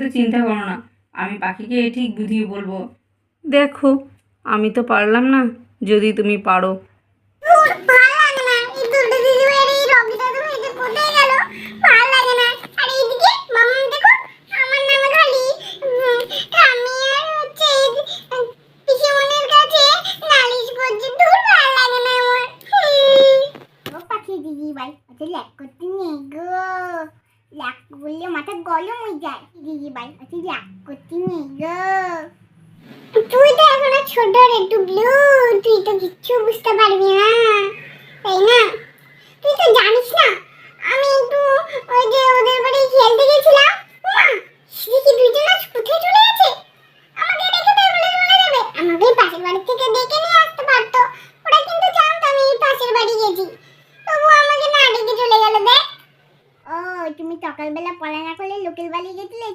তো চিন্তা করো না, আমি পাখিকে ঠিক বুঝিয়ে বলবো। দেখো আমি তো পারলাম না, যদি তুমি পারো। মাথা গরম হয়ে যায় দিদি ভাই, রাগ করতে নেই গো। তুই তো এখন ছোট রে টুবলু, তুই তো কিচ্ছু বুঝতে পারবি না, তাই না? তুই তো জানিস না আমি একটু ওই যে ওদের বাড়ি খেলতে গেছিলাম,